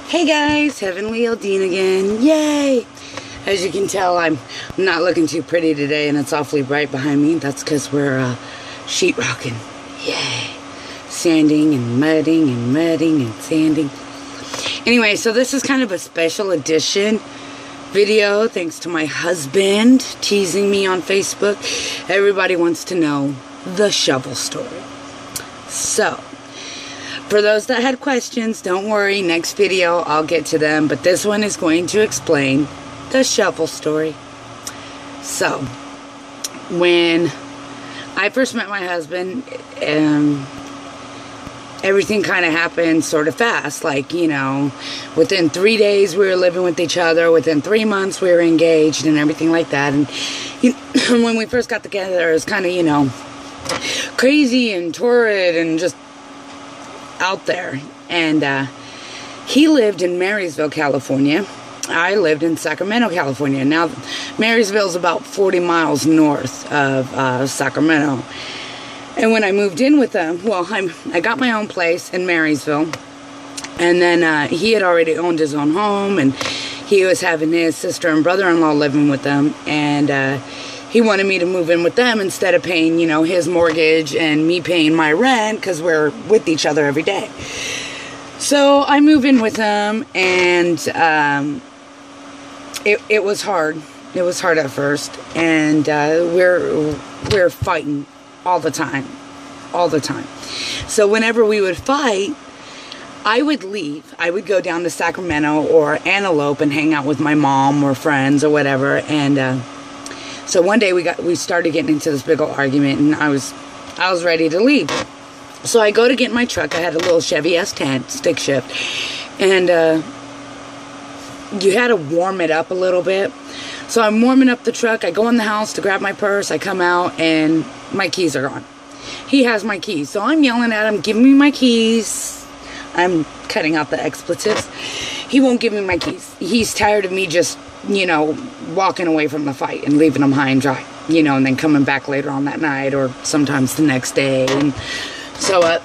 Hey guys, Heaven Liegh Eldeen again. Yay! As you can tell, I'm not looking too pretty today, and it's awfully bright behind me. That's because we're sheetrocking. Yay! Sanding and mudding and mudding and sanding. Anyway, so this is kind of a special edition video thanks to my husband teasing me on Facebook. Everybody wants to know the shovel story. So, for those that had questions, don't worry, next video I'll get to them, but this one is going to explain the shovel story. So, when I first met my husband, everything kind of happened sort of fast. Like, you know, within 3 days we were living with each other, within 3 months we were engaged and everything like that. And you know, when we first got together, it was kind of, you know, crazy and torrid and just out there. And he lived in Marysville, California. I lived in Sacramento, California. Now, Marysville's about 40 miles north of Sacramento. And when I moved in with him, well, I got my own place in Marysville. And then he had already owned his own home, and he was having his sister and brother-in-law living with them. And he wanted me to move in with them instead of paying, you know, his mortgage and me paying my rent, because we're with each other every day. So I moved in with him, and it was hard. It was hard at first, and we're fighting all the time. So whenever we would fight, I would leave. I would go down to Sacramento or Antelope and hang out with my mom or friends or whatever. And so one day we started getting into this big old argument, and I was ready to leave. So I go to get my truck. I had a little Chevy S10 stick shift, and you had to warm it up a little bit. So I'm warming up the truck. I go in the house to grab my purse. I come out, and my keys are gone. He has my keys. So I'm yelling at him, give me my keys. I'm cutting out the expletives. He won't give me my keys. He's tired of me just, you know, walking away from the fight and leaving him high and dry, you know, and then coming back later on that night or sometimes the next day. And so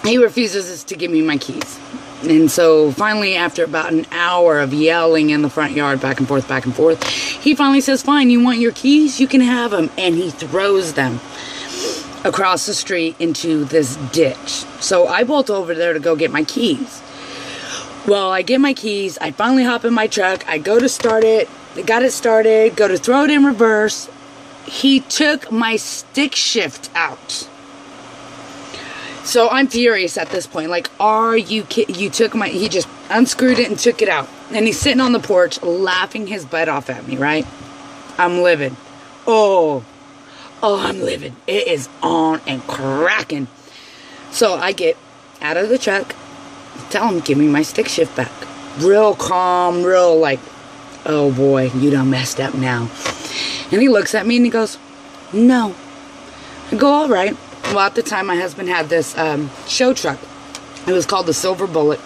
he refuses to give me my keys. And so finally, after about an hour of yelling in the front yard, back and forth, he finally says, fine, you want your keys? You can have them. And he throws them across the street into this ditch. So I bolt over there to go get my keys. Well, I get my keys. I finally hop in my truck. I go to start it. I got it started. Go to throw it in reverse. He took my stick shift out. So I'm furious at this point. Like, are you kidding? You took my... He just unscrewed it and took it out. And he's sitting on the porch laughing his butt off at me, right? I'm living. Oh, I'm living. It is on and cracking. So I get out of the truck. Tell him, give me my stick shift back. Real calm, real like, oh boy, you done messed up now. And he looks at me and he goes, no. I go, all right. Well, at the time, my husband had this show truck. It was called the Silver Bullet.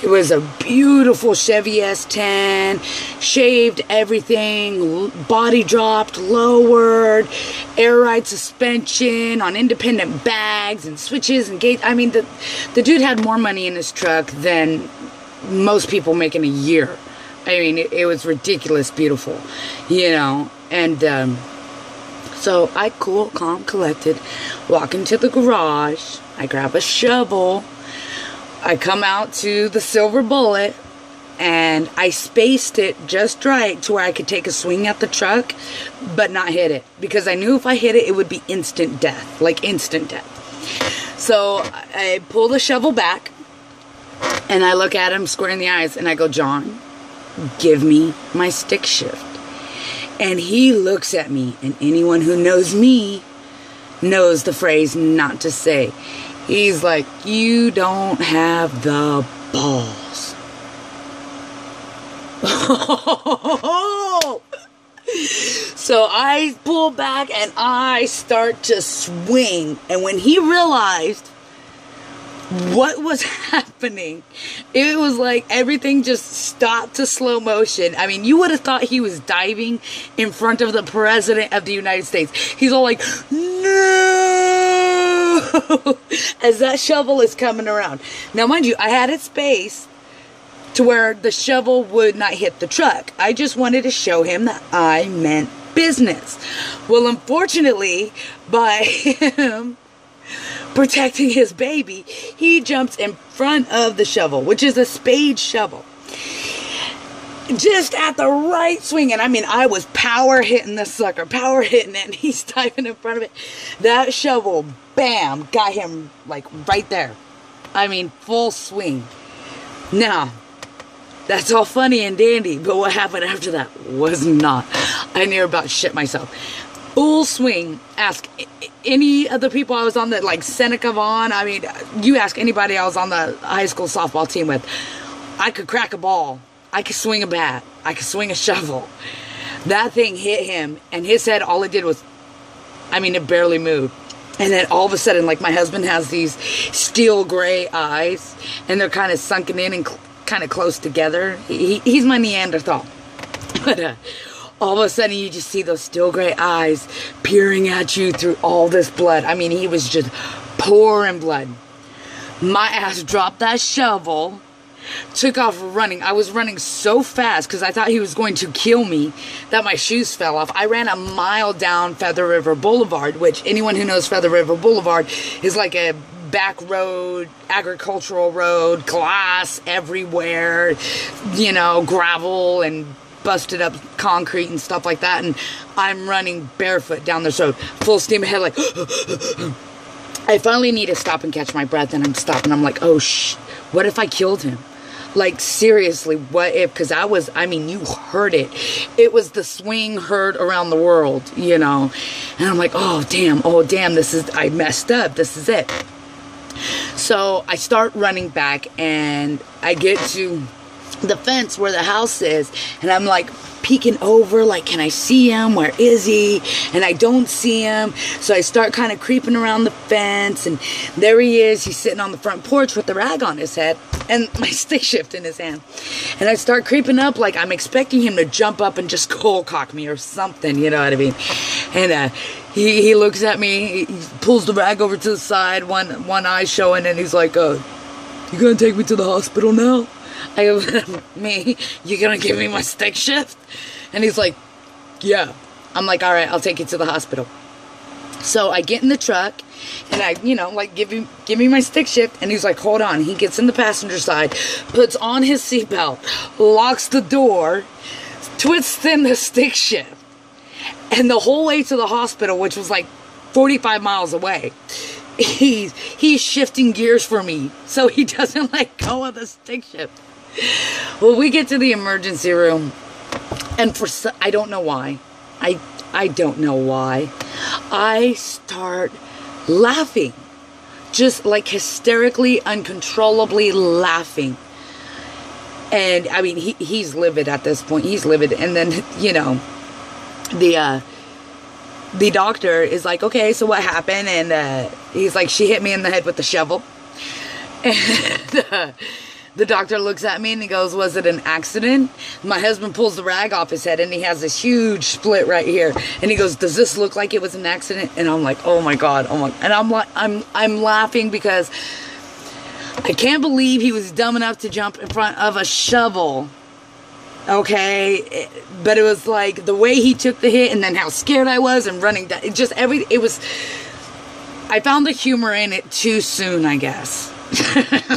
It was a beautiful Chevy S10, shaved everything, body dropped, lowered, air ride suspension on independent bags and switches and gates. I mean, the dude had more money in his truck than most people make in a year. I mean, it was ridiculous beautiful, you know. And so I cool, calm, collected, walk into the garage. I grab a shovel. I come out to the Silver Bullet, and I spaced it just right to where I could take a swing at the truck, but not hit it. Because I knew if I hit it, it would be instant death. Like instant death. So I pull the shovel back, and I look at him square in the eyes, and I go, John, give me my stick shift. And he looks at me, and anyone who knows me knows the phrase not to say. He's like, you don't have the balls. So I pull back and I start to swing. And when he realized what was happening, it was like everything just stopped to slow motion. I mean, you would have thought he was diving in front of the President of the United States. He's all like, no! as that shovel is coming around. Now, mind you, I had it spaced to where the shovel would not hit the truck. I just wanted to show him that I meant business. Well, unfortunately, by him protecting his baby, he jumps in front of the shovel, which is a spade shovel. Just at the right swing. And I mean, I was power hitting the sucker, power hitting it, and he's diving in front of it. That shovel, bam, got him like right there. I mean, full swing. Now, that's all funny and dandy, but what happened after that was not. I near about shit myself. Full swing. Ask any of the people I was on, like Seneca Vaughn. I mean, you ask anybody I was on the high school softball team with. I could crack a ball. I could swing a bat. I could swing a shovel. That thing hit him, and his head, all it did was, I mean, it barely moved. And then all of a sudden, like, my husband has these steel gray eyes, and they're kind of sunken in and kind of close together. He's my Neanderthal. But all of a sudden, you just see those steel gray eyes peering at you through all this blood. I mean, he was just pouring blood. My ass dropped that shovel, took off running. I was running so fast because I thought he was going to kill me that my shoes fell off. I ran a mile down Feather River Boulevard, which anyone who knows Feather River Boulevard is like a back road, agricultural road, glass everywhere, you know, gravel and busted up concrete and stuff like that. And I'm running barefoot down this road, full steam ahead, like I finally need to stop and catch my breath, and I'm stopping. I'm like, oh what if I killed him? Like, seriously, what if? Because I mean, you heard it. It was the swing heard around the world, you know. And I'm like, oh damn, I messed up, this is it. So I start running back, and I get to the fence where the house is, and I'm like peeking over, like, can I see him? Where is he? And I don't see him. So I start kind of creeping around the fence, and there he is. He's sitting on the front porch with the rag on his head and my stick shift in his hand. And I start creeping up, like I'm expecting him to jump up and just cold cock me or something, you know what I mean? And he looks at me, he pulls the rag over to the side, one eye showing, and he's like, you gonna take me to the hospital now? I go, me? You gonna give me my stick shift? And he's like, yeah. I'm like, all right, I'll take you to the hospital. So I get in the truck, and I, you know, like, give me my stick shift. And he's like, hold on. He gets in the passenger side, puts on his seatbelt, locks the door, twists in the stick shift. And the whole way to the hospital, which was like 45 miles away, he's shifting gears for me so he doesn't let go of the stick shift. Well, we get to the emergency room, and I don't know why. I don't know why. I start laughing. Just like hysterically, uncontrollably laughing. And I mean, he's livid at this point. He's livid. And then, you know, the doctor is like, okay, so what happened? And he's like, she hit me in the head with the shovel. And the doctor looks at me and he goes, was it an accident? My husband pulls the rag off his head, and he has this huge split right here. And he goes, does this look like it was an accident? And I'm like, oh my God, oh my. And I'm like, I'm laughing because I can't believe he was dumb enough to jump in front of a shovel. Okay, but it was like the way he took the hit, and then how scared I was, and running down. It just it was. I found the humor in it too soon, I guess.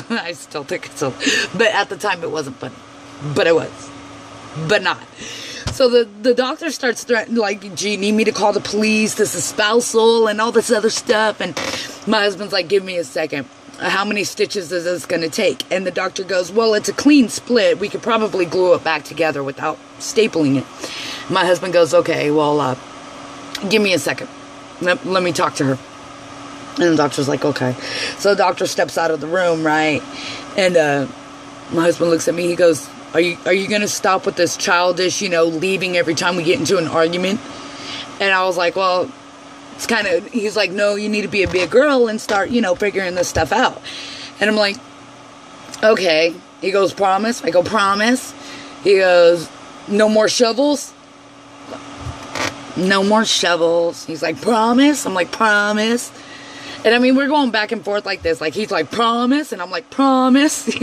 I still think it's but at the time it wasn't funny. But it was. But not. So the doctor starts threatening, like, do you need me to call the police? This is spousal and all this other stuff. And my husband's like, give me a second. How many stitches is this going to take? And the doctor goes, well, it's a clean split. We could probably glue it back together without stapling it. My husband goes, okay, well, give me a second. Let me talk to her. And the doctor's like, okay. So the doctor steps out of the room, right? And my husband looks at me. He goes, are you going to stop with this childish, you know, leaving every time we get into an argument? And I was like, well, it's kind of, he's like, no, you need to be a big girl and start, you know, figuring this stuff out. And I'm like, okay. He goes, promise? I go, promise. He goes, no more shovels? No more shovels. He's like, promise? I'm like, promise. And I mean, we're going back and forth like this. Like, he's like, promise? And I'm like, promise?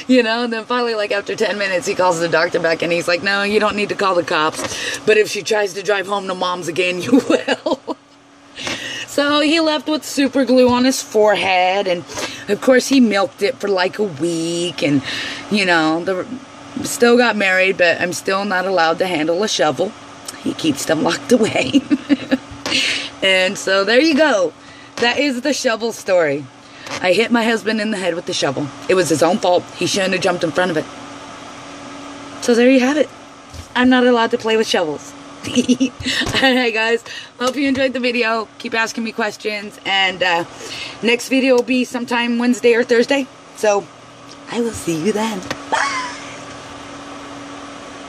You know, and then finally, like, after 10 minutes, he calls the doctor back, and he's like, no, you don't need to call the cops. But if she tries to drive home to mom's again, you will. So he left with super glue on his forehead, and of course he milked it for like a week, and you know, still got married, but I'm still not allowed to handle a shovel. He keeps them locked away. And so there you go. That is the shovel story. I hit my husband in the head with the shovel. It was his own fault. He shouldn't have jumped in front of it. So there you have it. I'm not allowed to play with shovels. Alright guys, hope you enjoyed the video. Keep asking me questions, and next video will be sometime Wednesday or Thursday, so I will see you then. Bye.